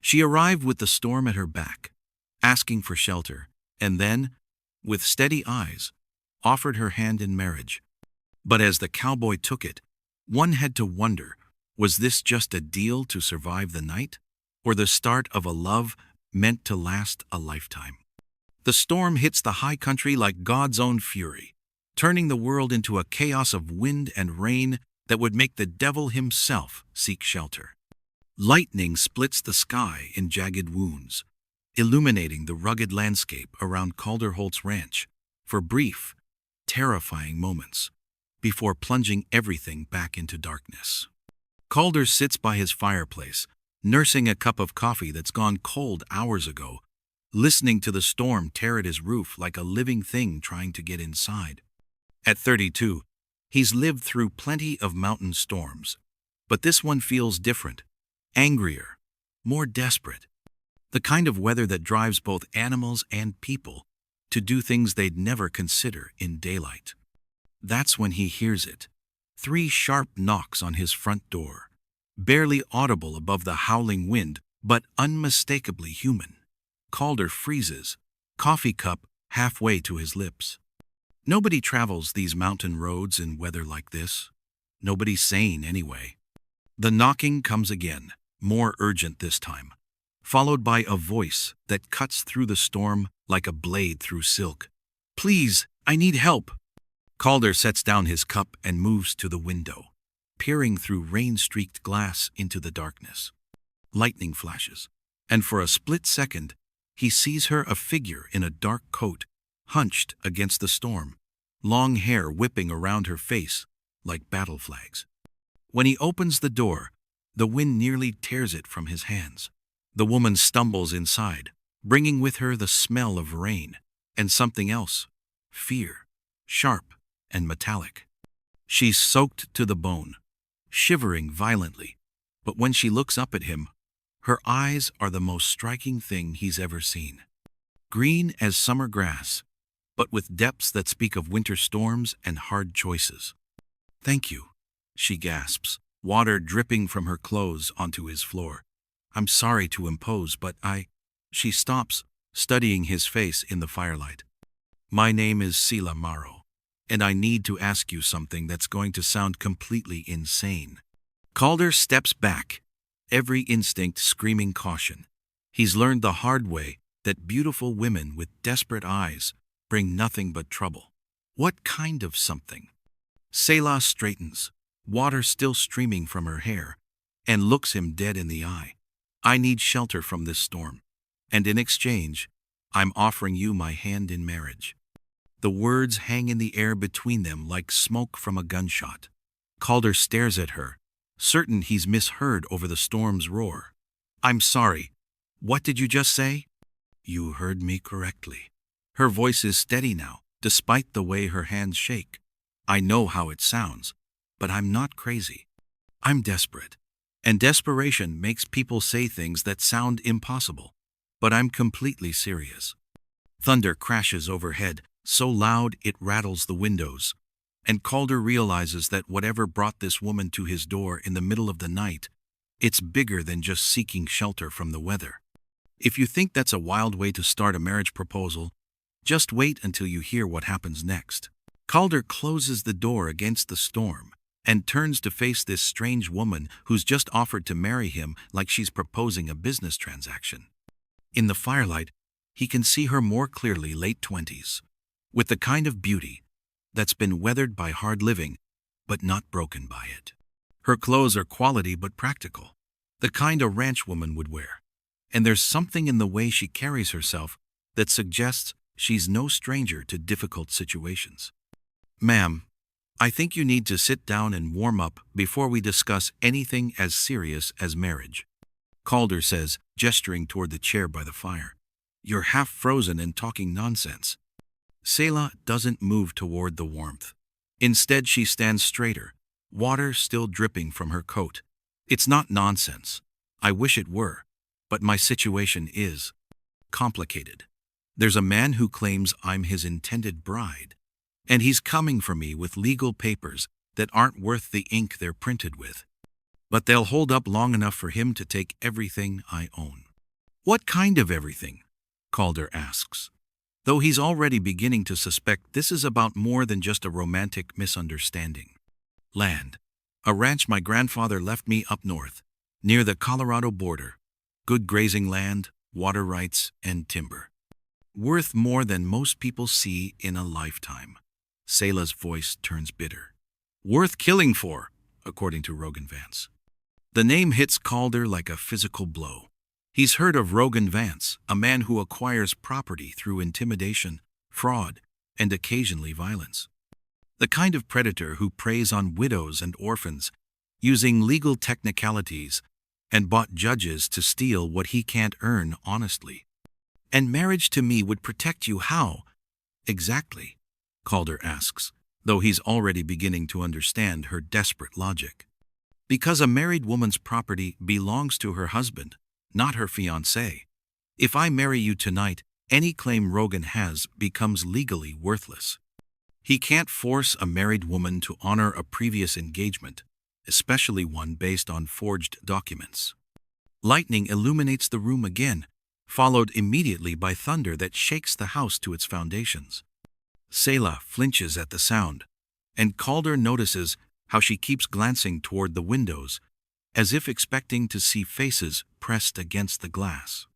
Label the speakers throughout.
Speaker 1: She arrived with the storm at her back, asking for shelter, and then, with steady eyes, offered her hand in marriage. But as the cowboy took it, one had to wonder, was this just a deal to survive the night, or the start of a love meant to last a lifetime? The storm hits the high country like God's own fury, turning the world into a chaos of wind and rain that would make the devil himself seek shelter. Lightning splits the sky in jagged wounds, illuminating the rugged landscape around Calder Holt's ranch for brief, terrifying moments before plunging everything back into darkness. Calder sits by his fireplace, nursing a cup of coffee that's gone cold hours ago, listening to the storm tear at his roof like a living thing trying to get inside. At 32, he's lived through plenty of mountain storms, but this one feels different, angrier, more desperate. The kind of weather that drives both animals and people to do things they'd never consider in daylight. That's when he hears it. 3 sharp knocks on his front door, barely audible above the howling wind, but unmistakably human. Calder freezes, coffee cup halfway to his lips. Nobody travels these mountain roads in weather like this. Nobody sane, anyway. The knocking comes again, more urgent this time, followed by a voice that cuts through the storm like a blade through silk. "Please, I need help." Calder sets down his cup and moves to the window, peering through rain-streaked glass into the darkness. Lightning flashes, and for a split second, he sees her, a figure in a dark coat, hunched against the storm, long hair whipping around her face like battle flags. When he opens the door, the wind nearly tears it from his hands. The woman stumbles inside, bringing with her the smell of rain and something else, fear, sharp and metallic. She's soaked to the bone, shivering violently, but when she looks up at him, her eyes are the most striking thing he's ever seen. Green as summer grass, but with depths that speak of winter storms and hard choices. "Thank you," she gasps, water dripping from her clothes onto his floor. "I'm sorry to impose, but She stops, studying his face in the firelight. "My name is Sila Maro, and I need to ask you something that's going to sound completely insane." Calder steps back, every instinct screaming caution. He's learned the hard way that beautiful women with desperate eyes bring nothing but trouble. What kind of something? Selah straightens, water still streaming from her hair, and looks him dead in the eye. "I need shelter from this storm, and in exchange, I'm offering you my hand in marriage." The words hang in the air between them like smoke from a gunshot. Calder stares at her, certain he's misheard over the storm's roar. "I'm sorry. What did you just say?" "You heard me correctly." Her voice is steady now, despite the way her hands shake. "I know how it sounds, but I'm not crazy. I'm desperate. And desperation makes people say things that sound impossible. But I'm completely serious." Thunder crashes overhead, so loud it rattles the windows, and Calder realizes that whatever brought this woman to his door in the middle of the night, it's bigger than just seeking shelter from the weather. If you think that's a wild way to start a marriage proposal, just wait until you hear what happens next. Calder closes the door against the storm and turns to face this strange woman who's just offered to marry him like she's proposing a business transaction. In the firelight, he can see her more clearly, late 20s, with the kind of beauty that's been weathered by hard living, but not broken by it. Her clothes are quality but practical, the kind a ranch woman would wear. And there's something in the way she carries herself that suggests she's no stranger to difficult situations. "Ma'am, I think you need to sit down and warm up before we discuss anything as serious as marriage," Calder says, gesturing toward the chair by the fire. "You're half frozen and talking nonsense." Selah doesn't move toward the warmth. Instead, she stands straighter, water still dripping from her coat. "It's not nonsense. I wish it were, but my situation is complicated. There's a man who claims I'm his intended bride, and he's coming for me with legal papers that aren't worth the ink they're printed with. But they'll hold up long enough for him to take everything I own. What kind of everything? Calder asks, though he's already beginning to suspect this is about more than just a romantic misunderstanding. Land. A ranch my grandfather left me up north, near the Colorado border. Good grazing land, water rights, and timber. Worth more than most people see in a lifetime. Selah's voice turns bitter. Worth killing for, according to Rogan Vance. The name hits Calder like a physical blow. He's heard of Rogan Vance, a man who acquires property through intimidation, fraud, and occasionally violence. The kind of predator who preys on widows and orphans, using legal technicalities, and bought judges to steal what he can't earn honestly. And marriage to me would protect you how? Exactly, Calder asks, though he's already beginning to understand her desperate logic. Because a married woman's property belongs to her husband, not her fiancé. If I marry you tonight, any claim Rogan has becomes legally worthless. He can't force a married woman to honor a previous engagement, especially one based on forged documents. Lightning illuminates the room again, followed immediately by thunder that shakes the house to its foundations. Selah flinches at the sound, and Calder notices how she keeps glancing toward the windows, as if expecting to see faces pressed against the glass.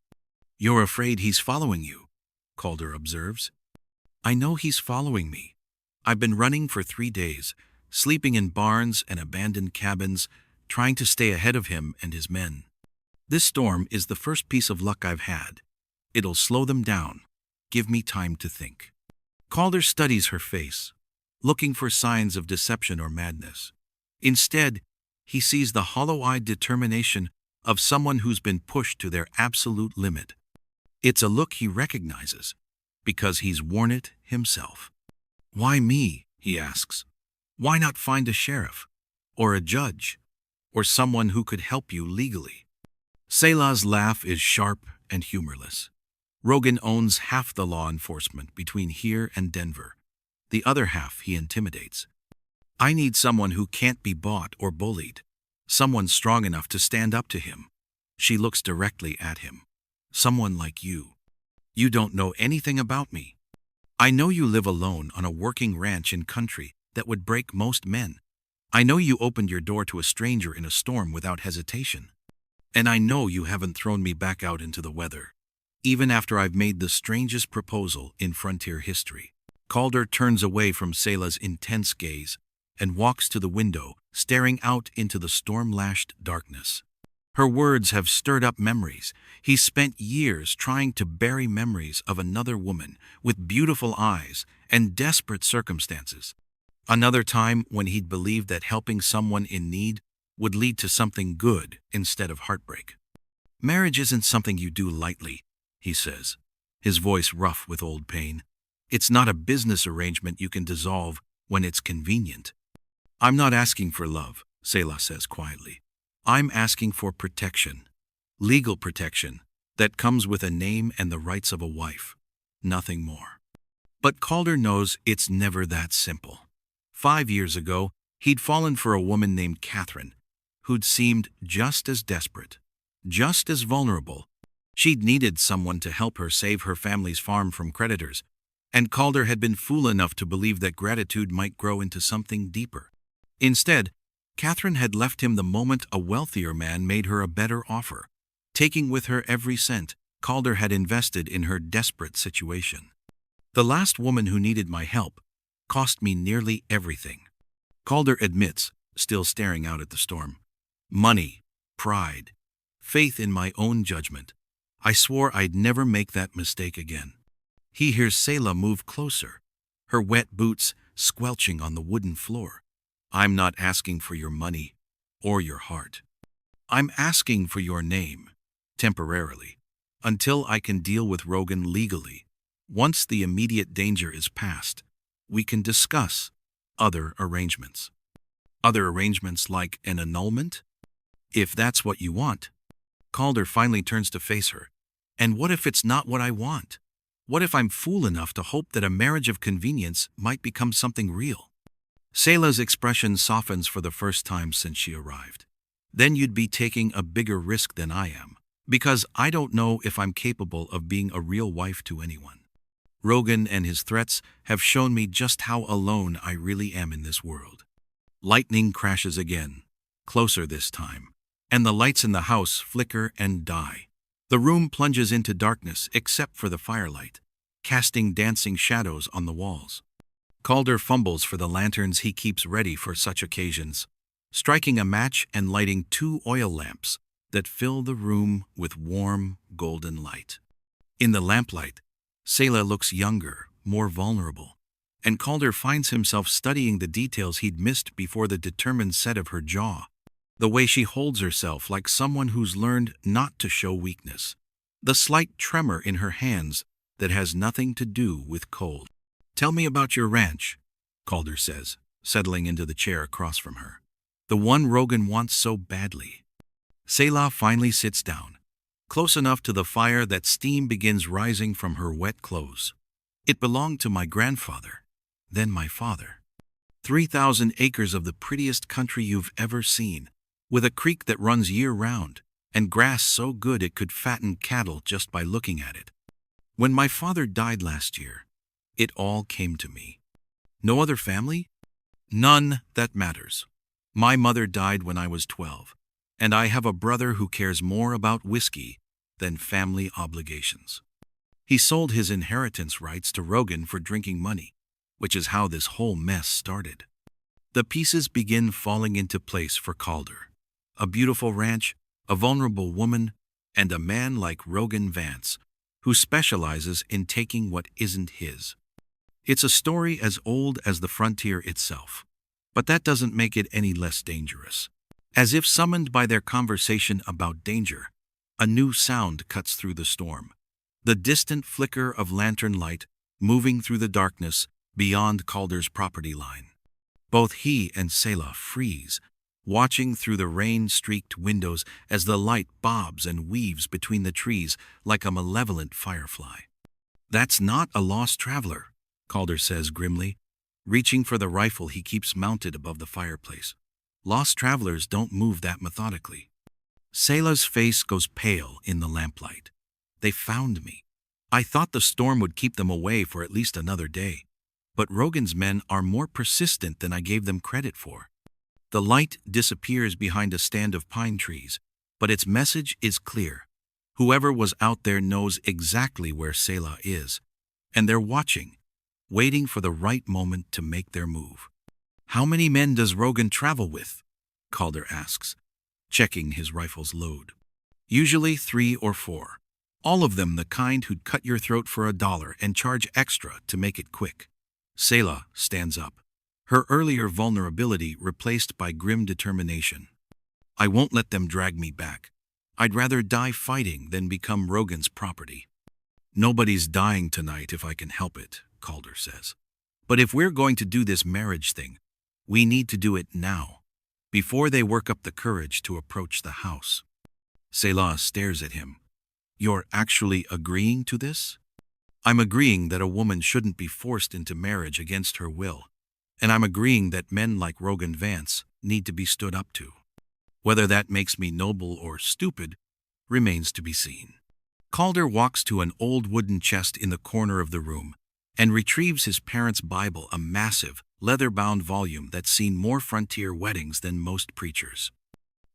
Speaker 1: You're afraid he's following you, Calder observes. I know he's following me. I've been running for 3 days, sleeping in barns and abandoned cabins, trying to stay ahead of him and his men. This storm is the first piece of luck I've had. It'll slow them down. Give me time to think. Calder studies her face, looking for signs of deception or madness. Instead, he sees the hollow-eyed determination of someone who's been pushed to their absolute limit. It's a look he recognizes, because he's worn it himself. Why me? He asks. Why not find a sheriff, or a judge, or someone who could help you legally? Selah's laugh is sharp and humorless. Rogan owns half the law enforcement between here and Denver. The other half he intimidates. I need someone who can't be bought or bullied. Someone strong enough to stand up to him. She looks directly at him. Someone like you. You don't know anything about me. I know you live alone on a working ranch in country that would break most men. I know you opened your door to a stranger in a storm without hesitation. And I know you haven't thrown me back out into the weather, even after I've made the strangest proposal in frontier history. Calder turns away from Selah's intense gaze and walks to the window, staring out into the storm-lashed darkness. Her words have stirred up memories. He's spent years trying to bury memories of another woman with beautiful eyes and desperate circumstances. Another time when he'd believed that helping someone in need would lead to something good instead of heartbreak. Marriage isn't something you do lightly, he says, his voice rough with old pain. It's not a business arrangement you can dissolve when it's convenient. I'm not asking for love, Selah says quietly. I'm asking for protection, legal protection, that comes with a name and the rights of a wife. Nothing more. But Calder knows it's never that simple. 5 years ago, he'd fallen for a woman named Catherine, who'd seemed just as desperate, just as vulnerable. She'd needed someone to help her save her family's farm from creditors, and Calder had been fool enough to believe that gratitude might grow into something deeper. Instead, Catherine had left him the moment a wealthier man made her a better offer, taking with her every cent Calder had invested in her desperate situation. The last woman who needed my help cost me nearly everything, Calder admits, still staring out at the storm. Money, pride, faith in my own judgment. I swore I'd never make that mistake again. He hears Selah move closer, her wet boots squelching on the wooden floor. I'm not asking for your money or your heart. I'm asking for your name, temporarily, until I can deal with Rogan legally. Once the immediate danger is past, we can discuss other arrangements. Other arrangements like an annulment? If that's what you want. Calder finally turns to face her. And what if it's not what I want? What if I'm fool enough to hope that a marriage of convenience might become something real? Selah's expression softens for the first time since she arrived. Then you'd be taking a bigger risk than I am. Because I don't know if I'm capable of being a real wife to anyone. Rogan and his threats have shown me just how alone I really am in this world. Lightning crashes again, closer this time, and the lights in the house flicker and die. The room plunges into darkness except for the firelight, casting dancing shadows on the walls. Calder fumbles for the lanterns he keeps ready for such occasions, striking a match and lighting 2 oil lamps that fill the room with warm, golden light. In the lamplight, Selah looks younger, more vulnerable, and Calder finds himself studying the details he'd missed before the determined set of her jaw. The way she holds herself like someone who's learned not to show weakness. The slight tremor in her hands that has nothing to do with cold. "Tell me about your ranch," Calder says, settling into the chair across from her. The one Rogan wants so badly. Selah finally sits down, close enough to the fire that steam begins rising from her wet clothes. "It belonged to my grandfather, then my father. 3,000 acres of the prettiest country you've ever seen, with a creek that runs year-round, and grass so good it could fatten cattle just by looking at it. When my father died last year, it all came to me. No other family? None that matters. My mother died when I was 12, and I have a brother who cares more about whiskey than family obligations. He sold his inheritance rights to Rogan for drinking money, which is how this whole mess started." The pieces begin falling into place for Calder. A beautiful ranch, a vulnerable woman, and a man like Rogan Vance, who specializes in taking what isn't his. It's a story as old as the frontier itself, but that doesn't make it any less dangerous. As if summoned by their conversation about danger, a new sound cuts through the storm. The distant flicker of lantern light moving through the darkness beyond Calder's property line. Both he and Selah freeze, watching through the rain-streaked windows as the light bobs and weaves between the trees like a malevolent firefly. "That's not a lost traveler," Calder says grimly, reaching for the rifle he keeps mounted above the fireplace. "Lost travelers don't move that methodically." Selah's face goes pale in the lamplight. "They found me. I thought the storm would keep them away for at least another day. But Rogan's men are more persistent than I gave them credit for." The light disappears behind a stand of pine trees, but its message is clear. Whoever was out there knows exactly where Selah is, and they're watching, waiting for the right moment to make their move. "How many men does Rogan travel with?" Calder asks, checking his rifle's load. "Usually 3 or 4. All of them the kind who'd cut your throat for $1 and charge extra to make it quick." Selah stands up, her earlier vulnerability replaced by grim determination. "I won't let them drag me back. I'd rather die fighting than become Rogan's property." "Nobody's dying tonight if I can help it," Calder says. "But if we're going to do this marriage thing, we need to do it now, before they work up the courage to approach the house." Selah stares at him. "You're actually agreeing to this?" "I'm agreeing that a woman shouldn't be forced into marriage against her will. And I'm agreeing that men like Rogan Vance need to be stood up to. Whether that makes me noble or stupid remains to be seen." Calder walks to an old wooden chest in the corner of the room and retrieves his parents' Bible, a massive, leather-bound volume that's seen more frontier weddings than most preachers.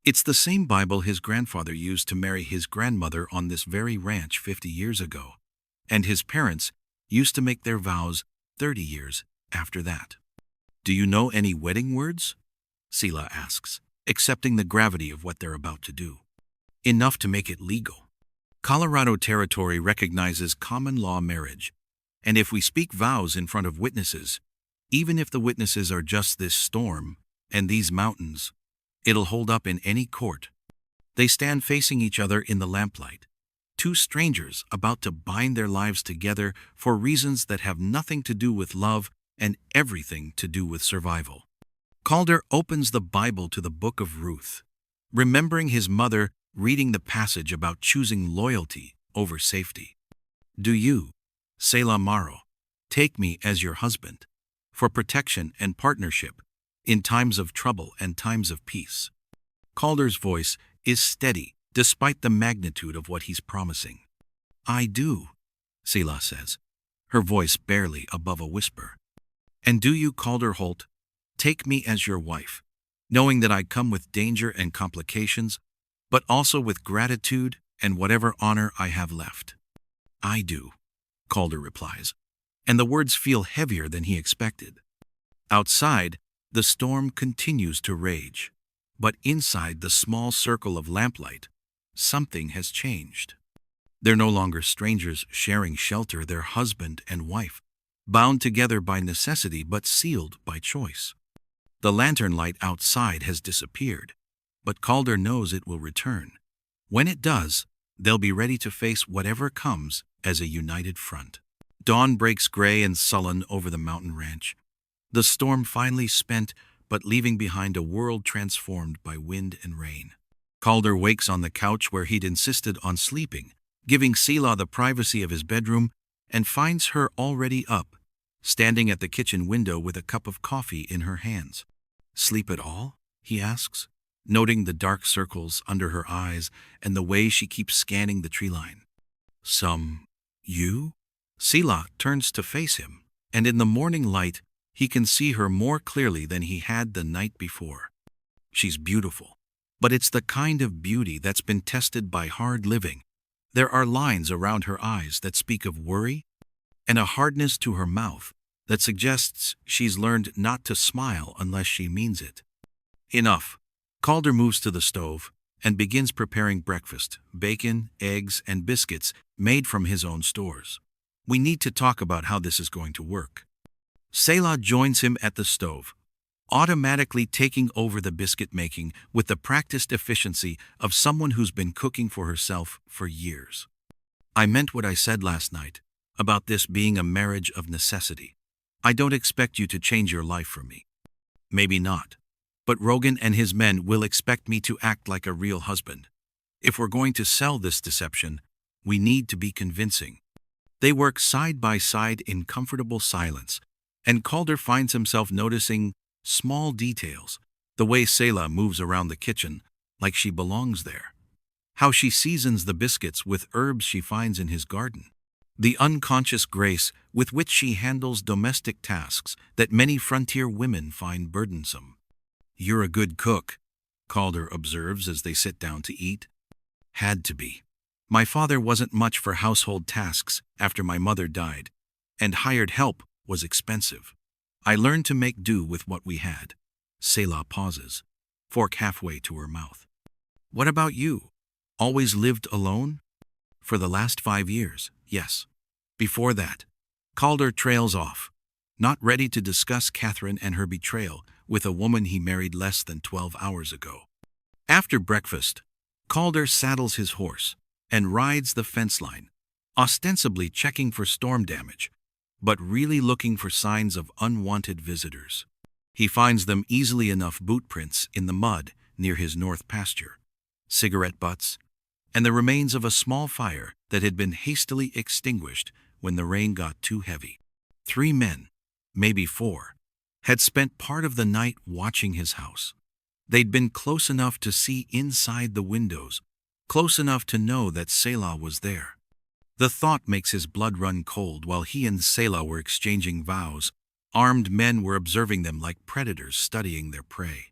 Speaker 1: It's the same Bible his grandfather used to marry his grandmother on this very ranch 50 years ago, and his parents used to make their vows 30 years after that. "Do you know any wedding words?" Selah asks, accepting the gravity of what they're about to do. "Enough to make it legal. Colorado territory recognizes common law marriage, and if we speak vows in front of witnesses, even if the witnesses are just this storm and these mountains, it'll hold up in any court." They stand facing each other in the lamplight, 2 strangers about to bind their lives together for reasons that have nothing to do with love and everything to do with survival. Calder opens the Bible to the book of Ruth, remembering his mother reading the passage about choosing loyalty over safety. "Do you, Selah Maro, take me as your husband, for protection and partnership, in times of trouble and times of peace." Calder's voice is steady despite the magnitude of what he's promising. I do, Selah says, her voice barely above a whisper. And do you, Calder Holt, take me as your wife, knowing that I come with danger and complications, but also with gratitude and whatever honor I have left? I do, Calder replies, and the words feel heavier than he expected. Outside, the storm continues to rage, but inside the small circle of lamplight, something has changed. They're no longer strangers sharing shelter, they're husband and wife, bound together by necessity but sealed by choice. The lantern light outside has disappeared, but Calder knows it will return. When it does, they'll be ready to face whatever comes as a united front. Dawn breaks gray and sullen over the mountain ranch, the storm finally spent but leaving behind a world transformed by wind and rain. Calder wakes on the couch where he'd insisted on sleeping, giving Selah the privacy of his bedroom, and finds her already up, standing at the kitchen window with a cup of coffee in her hands. Sleep at all? He asks, noting the dark circles under her eyes and the way she keeps scanning the tree line. You? Selah turns to face him, and in the morning light, he can see her more clearly than he had the night before. She's beautiful, but it's the kind of beauty that's been tested by hard living. There are lines around her eyes that speak of worry, and a hardness to her mouth that suggests she's learned not to smile unless she means it. Enough. Calder moves to the stove and begins preparing breakfast, bacon, eggs, and biscuits made from his own stores. We need to talk about how this is going to work. Selah joins him at the stove, automatically taking over the biscuit making with the practiced efficiency of someone who's been cooking for herself for years. I meant what I said last night about this being a marriage of necessity. I don't expect you to change your life for me. Maybe not. But Rogan and his men will expect me to act like a real husband. If we're going to sell this deception, we need to be convincing. They work side by side in comfortable silence, and Calder finds himself noticing small details, the way Selah moves around the kitchen like she belongs there, how she seasons the biscuits with herbs she finds in his garden, the unconscious grace with which she handles domestic tasks that many frontier women find burdensome. You're a good cook, Calder observes as they sit down to eat. Had to be. My father wasn't much for household tasks after my mother died, and hired help was expensive. I learned to make do with what we had. Selah pauses, fork halfway to her mouth. What about you? Always lived alone? For the last 5 years, yes. Before that, Calder trails off, not ready to discuss Catherine and her betrayal with a woman he married less than 12 hours ago. After breakfast, Calder saddles his horse and rides the fence line, ostensibly checking for storm damage, but really looking for signs of unwanted visitors. He finds them easily enough: boot prints in the mud near his north pasture, cigarette butts, and the remains of a small fire that had been hastily extinguished when the rain got too heavy. 3 men, maybe 4, had spent part of the night watching his house. They'd been close enough to see inside the windows, close enough to know that Selah was there. The thought makes his blood run cold. While he and Selah were exchanging vows, armed men were observing them like predators studying their prey.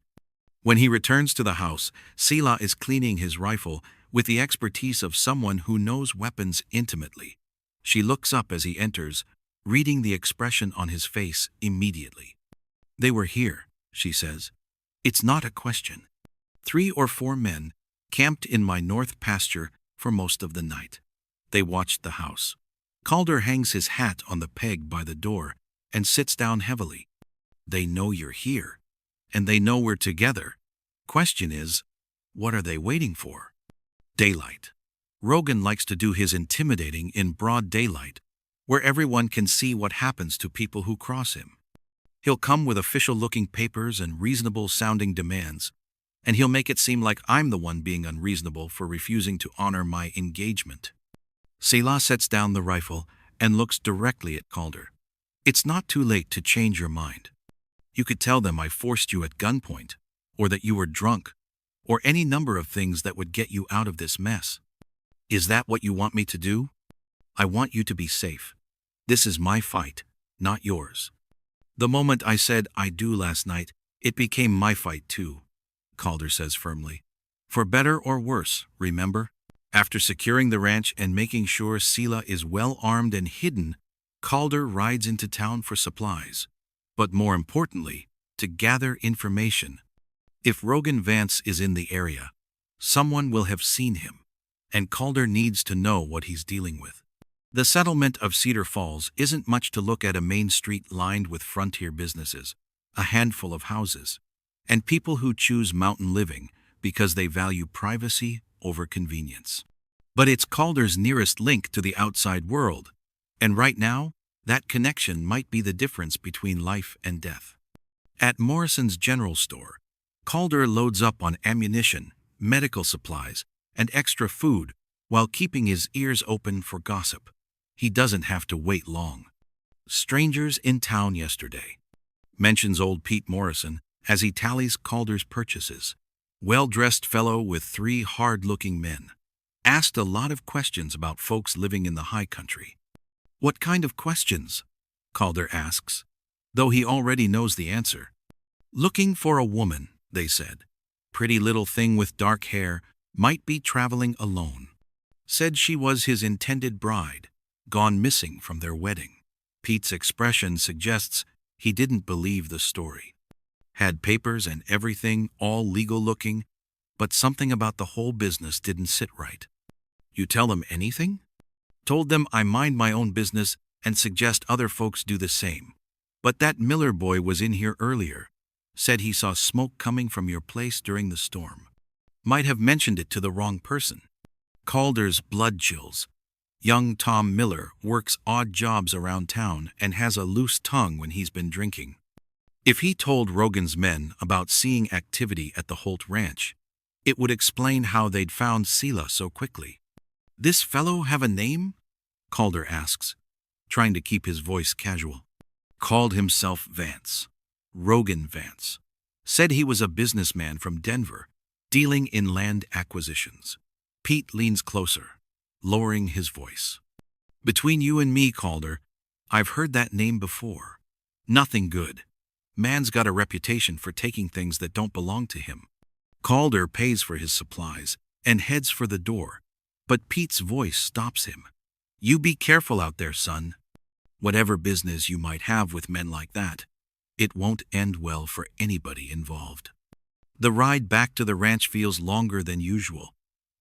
Speaker 1: When he returns to the house, Selah is cleaning his rifle with the expertise of someone who knows weapons intimately. She looks up as he enters, reading the expression on his face immediately. They were here, she says. It's not a question. 3 or 4 men camped in my north pasture for most of the night. They watched the house. Calder hangs his hat on the peg by the door and sits down heavily. They know you're here, and they know we're together. Question is, what are they waiting for? Daylight. Rogan likes to do his intimidating in broad daylight, where everyone can see what happens to people who cross him. He'll come with official-looking papers and reasonable-sounding demands, and he'll make it seem like I'm the one being unreasonable for refusing to honor my engagement. Selah sets down the rifle and looks directly at Calder. It's not too late to change your mind. You could tell them I forced you at gunpoint, or that you were drunk, or any number of things that would get you out of this mess. Is that what you want me to do? I want you to be safe. This is my fight, not yours. The moment I said I do last night, it became my fight too, Calder says firmly. For better or worse, remember? After securing the ranch and making sure Sela is well armed and hidden, Calder rides into town for supplies. But more importantly, to gather information. If Rogan Vance is in the area, someone will have seen him, and Calder needs to know what he's dealing with. The settlement of Cedar Falls isn't much to look at: a main street lined with frontier businesses, a handful of houses, and people who choose mountain living because they value privacy over convenience. But it's Calder's nearest link to the outside world, and right now, that connection might be the difference between life and death. At Morrison's general store, Calder loads up on ammunition, medical supplies, and extra food while keeping his ears open for gossip. He doesn't have to wait long. Strangers in town yesterday, mentions old Pete Morrison as he tallies Calder's purchases. Well-dressed fellow with 3 hard-looking men. Asked a lot of questions about folks living in the high country. What kind of questions? Calder asks, though he already knows the answer. Looking for a woman, they said. Pretty little thing with dark hair, might be traveling alone. Said she was his intended bride, gone missing from their wedding. Pete's expression suggests he didn't believe the story. Had papers and everything, all legal looking, but something about the whole business didn't sit right. You tell them anything? Told them I mind my own business and suggest other folks do the same. But that Miller boy was in here earlier. Said he saw smoke coming from your place during the storm. Might have mentioned it to the wrong person. Calder's blood chills. Young Tom Miller works odd jobs around town and has a loose tongue when he's been drinking. If he told Rogan's men about seeing activity at the Holt Ranch, it would explain how they'd found Sela so quickly. This fellow have a name? Calder asks, trying to keep his voice casual. Called himself Vance. Rogan Vance. Said he was a businessman from Denver, dealing in land acquisitions. Pete leans closer, lowering his voice. Between you and me, Calder, I've heard that name before. Nothing good. Man's got a reputation for taking things that don't belong to him. Calder pays for his supplies and heads for the door, but Pete's voice stops him. You be careful out there, son. Whatever business you might have with men like that, it won't end well for anybody involved. The ride back to the ranch feels longer than usual,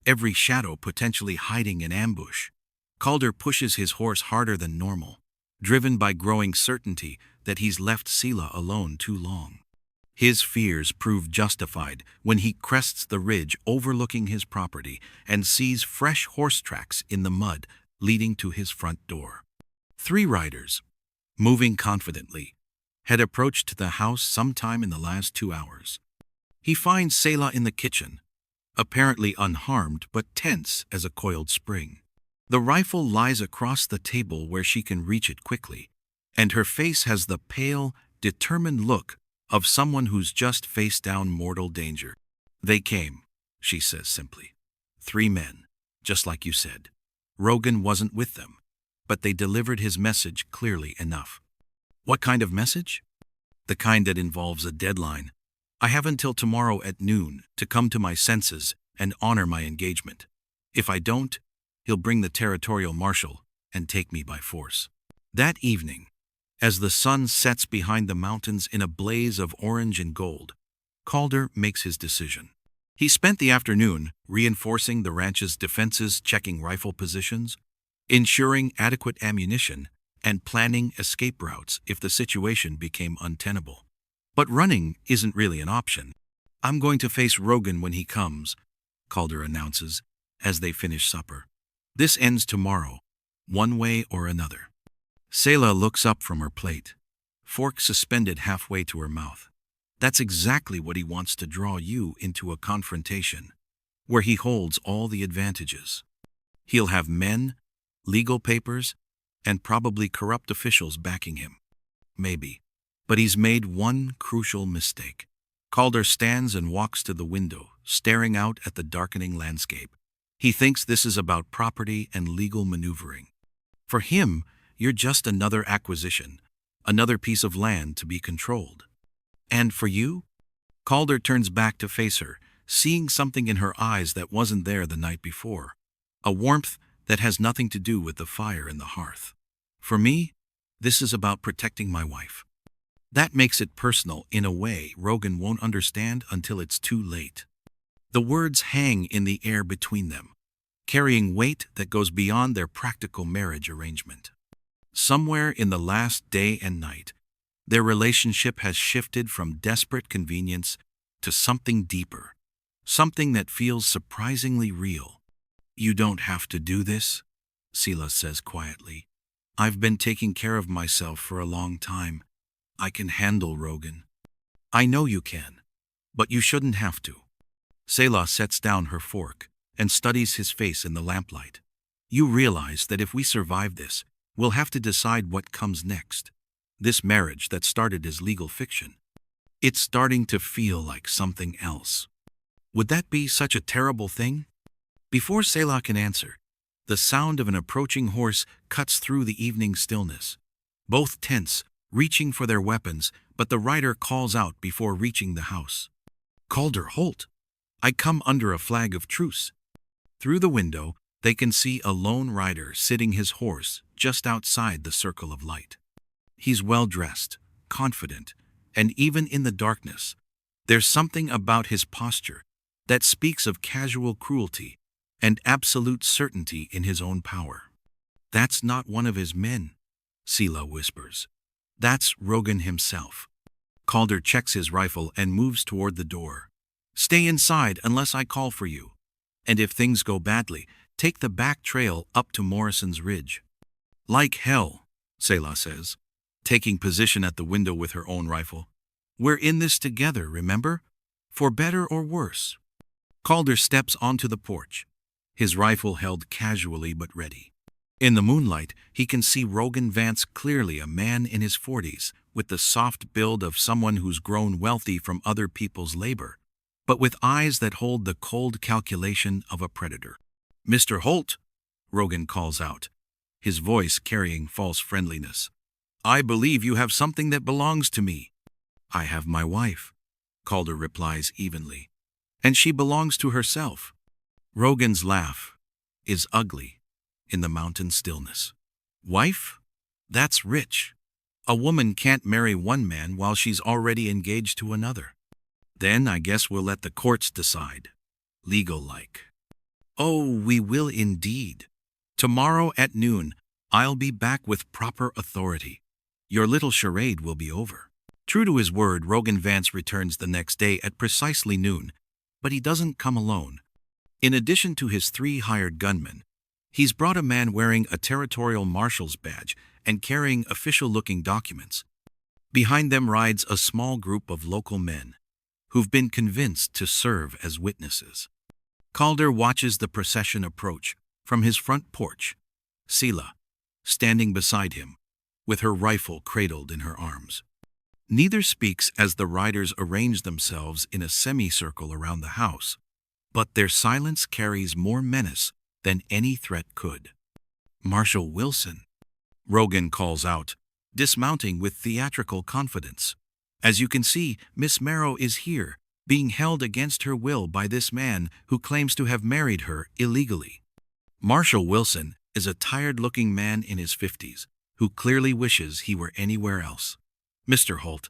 Speaker 1: every shadow potentially hiding an ambush. Calder pushes his horse harder than normal, driven by growing certainty that he's left Sela alone too long. His fears prove justified when he crests the ridge overlooking his property and sees fresh horse tracks in the mud leading to his front door. 3 riders, moving confidently, had approached the house sometime in the last 2 hours. He finds Sela in the kitchen, apparently unharmed but tense as a coiled spring. The rifle lies across the table where she can reach it quickly, and her face has the pale, determined look of someone who's just faced down mortal danger. They came, she says simply. 3 men, just like you said. Rogan wasn't with them, but they delivered his message clearly enough. What kind of message? The kind that involves a deadline. I have until tomorrow at noon to come to my senses and honor my engagement. If I don't, he'll bring the territorial marshal and take me by force. That evening, as the sun sets behind the mountains in a blaze of orange and gold, Calder makes his decision. He spent the afternoon reinforcing the ranch's defenses, checking rifle positions, ensuring adequate ammunition, and planning escape routes if the situation became untenable. But running isn't really an option. I'm going to face Rogan when he comes, Calder announces as they finish supper. This ends tomorrow, one way or another. Sela looks up from her plate, fork suspended halfway to her mouth. That's exactly what he wants, to draw you into a confrontation where he holds all the advantages. He'll have men, legal papers, and probably corrupt officials backing him. Maybe. But he's made one crucial mistake. Calder stands and walks to the window, staring out at the darkening landscape. He thinks this is about property and legal maneuvering. For him, you're just another acquisition, another piece of land to be controlled. And for you? Calder turns back to face her, seeing something in her eyes that wasn't there the night before. A warmth that has nothing to do with the fire in the hearth. For me, this is about protecting my wife. That makes it personal in a way Rogan won't understand until it's too late. The words hang in the air between them, carrying weight that goes beyond their practical marriage arrangement. Somewhere in the last day and night, their relationship has shifted from desperate convenience to something deeper, something that feels surprisingly real. "You don't have to do this," Sela says quietly. "I've been taking care of myself for a long time. I can handle Rogan." "I know you can, but you shouldn't have to." Selah sets down her fork and studies his face in the lamplight. "You realize that if we survive this, we'll have to decide what comes next. This marriage that started as legal fiction. It's starting to feel like something else. Would that be such a terrible thing?" Before Selah can answer, the sound of an approaching horse cuts through the evening stillness. Both tense, reaching for their weapons, but the rider calls out before reaching the house. "Calder Holt, I come under a flag of truce." Through the window, they can see a lone rider sitting his horse just outside the circle of light. He's well-dressed, confident, and even in the darkness, there's something about his posture that speaks of casual cruelty and absolute certainty in his own power. "That's not one of his men," Selah whispers. "That's Rogan himself." Calder checks his rifle and moves toward the door. "Stay inside unless I call for you. And if things go badly, take the back trail up to Morrison's Ridge." "Like hell," Selah says, taking position at the window with her own rifle. "We're in this together, remember? For better or worse." Calder steps onto the porch, his rifle held casually but ready. In the moonlight, he can see Rogan Vance clearly, a man in his 40s, with the soft build of someone who's grown wealthy from other people's labor, but with eyes that hold the cold calculation of a predator. "Mr. Holt," Rogan calls out, his voice carrying false friendliness. "I believe you have something that belongs to me." "I have my wife," Calder replies evenly. "And she belongs to herself." Rogan's laugh is ugly in the mountain stillness. "Wife? That's rich. A woman can't marry one man while she's already engaged to another." "Then I guess we'll let the courts decide. Legal-like." "Oh, we will indeed. Tomorrow at noon, I'll be back with proper authority. Your little charade will be over." True to his word, Rogan Vance returns the next day at precisely noon, but he doesn't come alone. In addition to his 3 hired gunmen, he's brought a man wearing a territorial marshal's badge and carrying official-looking documents. Behind them rides a small group of local men who've been convinced to serve as witnesses. Calder watches the procession approach from his front porch, Selah standing beside him, with her rifle cradled in her arms. Neither speaks as the riders arrange themselves in a semicircle around the house, but their silence carries more menace than any threat could. "Marshal Wilson," Rogan calls out, dismounting with theatrical confidence. "As you can see, Miss Marrow is here, being held against her will by this man who claims to have married her illegally." Marshal Wilson is a tired-looking man in his 50s who clearly wishes he were anywhere else. "Mr. Holt,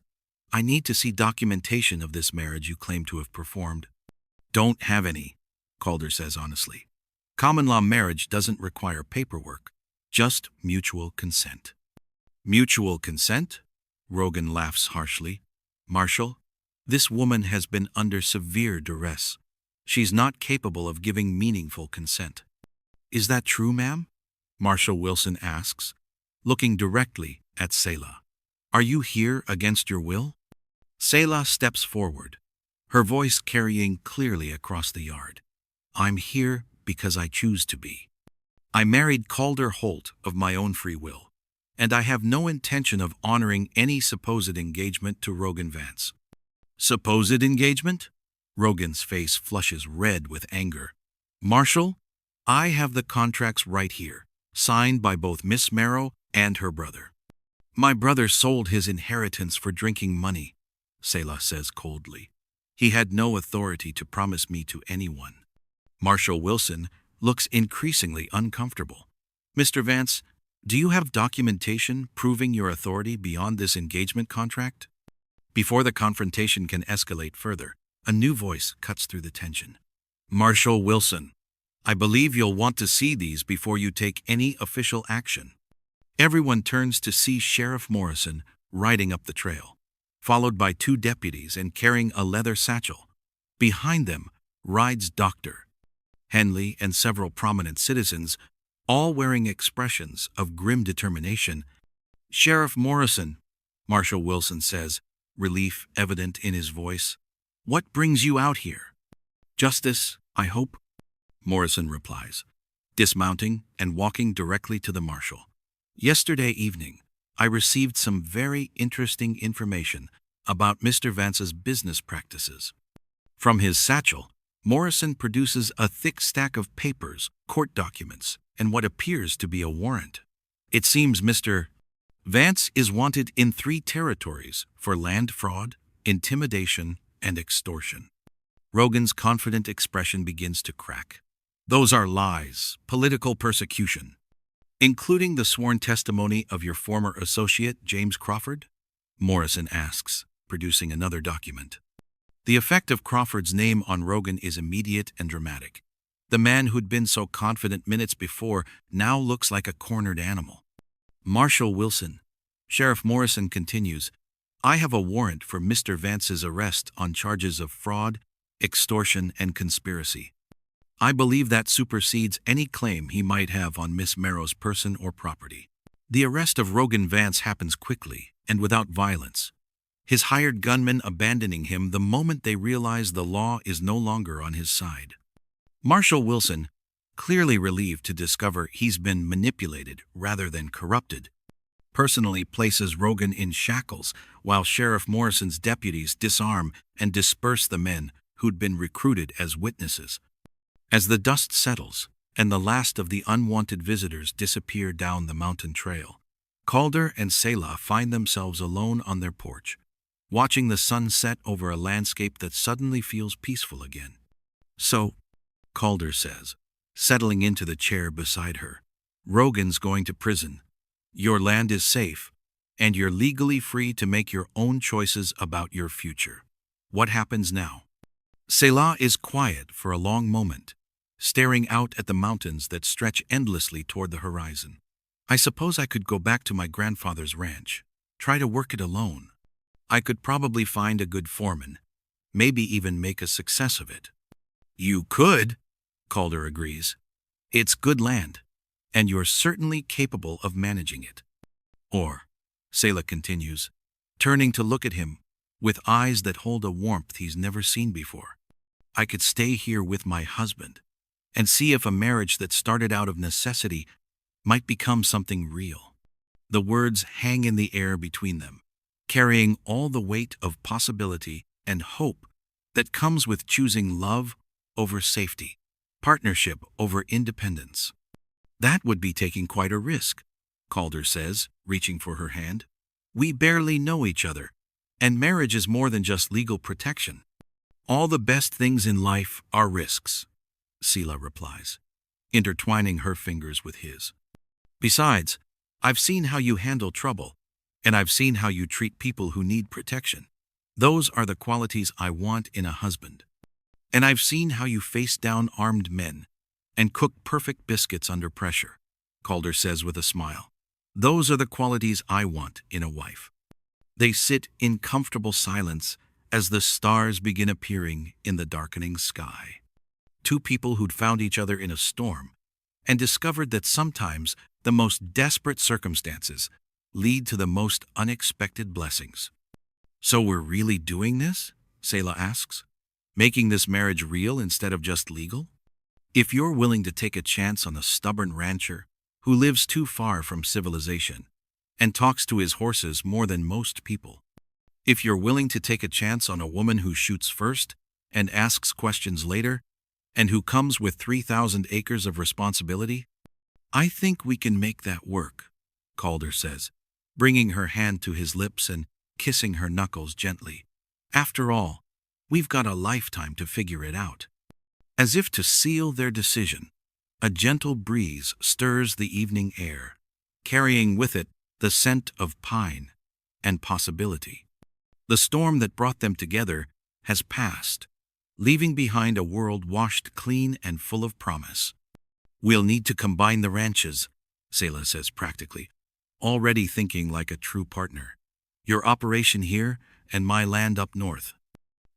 Speaker 1: I need to see documentation of this marriage you claim to have performed." "Don't have any," Calder says honestly. "Common law marriage doesn't require paperwork, just mutual consent." "Mutual consent?" Rogan laughs harshly. "Marshal, this woman has been under severe duress. She's not capable of giving meaningful consent." "Is that true, ma'am?" Marshal Wilson asks, looking directly at Selah. "Are you here against your will?" Selah steps forward, her voice carrying clearly across the yard. "I'm here because I choose to be. I married Calder Holt of my own free will, and I have no intention of honoring any supposed engagement to Rogan Vance." Supposed engagement? Rogan's face flushes red with anger. Marshal, I have the contracts right here, signed by both Miss Marrow and her brother. My brother sold his inheritance for drinking money, Selah says coldly. He had no authority to promise me to anyone. Marshal Wilson looks increasingly uncomfortable. Mr. Vance, do you have documentation proving your authority beyond this engagement contract? Before the confrontation can escalate further, a new voice cuts through the tension. Marshal Wilson, I believe you'll want to see these before you take any official action. Everyone turns to see Sheriff Morrison riding up the trail, followed by 2 deputies and carrying a leather satchel. Behind them rides Dr. Henley and several prominent citizens, all wearing expressions of grim determination. Sheriff Morrison, Marshal Wilson says, relief evident in his voice. What brings you out here? Justice, I hope, Morrison replies, dismounting and walking directly to the marshal. Yesterday evening, I received some very interesting information about Mr. Vance's business practices. From his satchel, Morrison produces a thick stack of papers, court documents, and what appears to be a warrant. It seems Mr. Vance is wanted in 3 territories for land fraud, intimidation, and extortion. Rogan's confident expression begins to crack. Those are lies, political persecution. Including the sworn testimony of your former associate, James Crawford? Morrison asks, producing another document. The effect of Crawford's name on Rogan is immediate and dramatic. The man who'd been so confident minutes before now looks like a cornered animal. Marshal Wilson, Sheriff Morrison continues, I have a warrant for Mr. Vance's arrest on charges of fraud, extortion, and conspiracy. I believe that supersedes any claim he might have on Miss Marrow's person or property. The arrest of Rogan Vance happens quickly and without violence, his hired gunmen abandoning him the moment they realize the law is no longer on his side. Marshal Wilson, clearly relieved to discover he's been manipulated rather than corrupted, personally places Rogan in shackles while Sheriff Morrison's deputies disarm and disperse the men who'd been recruited as witnesses. As the dust settles and the last of the unwanted visitors disappear down the mountain trail, Calder and Selah find themselves alone on their porch, watching the sun set over a landscape that suddenly feels peaceful again. So, Calder says, settling into the chair beside her, Rogan's going to prison. Your land is safe, and you're legally free to make your own choices about your future. What happens now? Selah is quiet for a long moment, staring out at the mountains that stretch endlessly toward the horizon. I suppose I could go back to my grandfather's ranch, try to work it alone. I could probably find a good foreman, maybe even make a success of it. You could, Calder agrees. It's good land, and you're certainly capable of managing it. Or, Selah continues, turning to look at him with eyes that hold a warmth he's never seen before. I could stay here with my husband and see if a marriage that started out of necessity might become something real. The words hang in the air between them, carrying all the weight of possibility and hope that comes with choosing love over safety, partnership over independence. That would be taking quite a risk, Calder says, reaching for her hand. We barely know each other, and marriage is more than just legal protection. All the best things in life are risks, Selah replies, intertwining her fingers with his. Besides, I've seen how you handle trouble, and I've seen how you treat people who need protection. Those are the qualities I want in a husband. And I've seen how you face down armed men and cook perfect biscuits under pressure, Calder says with a smile. Those are the qualities I want in a wife. They sit in comfortable silence as the stars begin appearing in the darkening sky. 2 people who'd found each other in a storm and discovered that sometimes the most desperate circumstances lead to the most unexpected blessings. So we're really doing this? Selah asks. Making this marriage real instead of just legal? If you're willing to take a chance on a stubborn rancher who lives too far from civilization and talks to his horses more than most people, If you're willing to take a chance on a woman who shoots first and asks questions later, and who comes with 3,000 acres of responsibility, I think we can make that work, Calder says, bringing her hand to his lips and kissing her knuckles gently. After all, we've got a lifetime to figure it out. As if to seal their decision, a gentle breeze stirs the evening air, carrying with it the scent of pine and possibility. The storm that brought them together has passed, leaving behind a world washed clean and full of promise. We'll need to combine the ranches, Selah says practically, already thinking like a true partner. Your operation here and my land up north.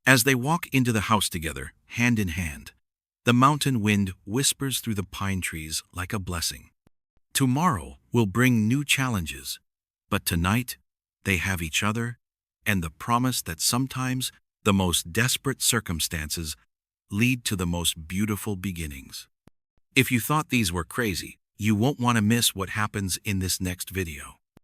Speaker 1: As they walk into the house together, hand in hand, the mountain wind whispers through the pine trees like a blessing. Tomorrow will bring new challenges, but tonight they have each other and the promise that sometimes the most desperate circumstances lead to the most beautiful beginnings. If you thought these were crazy, you won't want to miss what happens in this next video.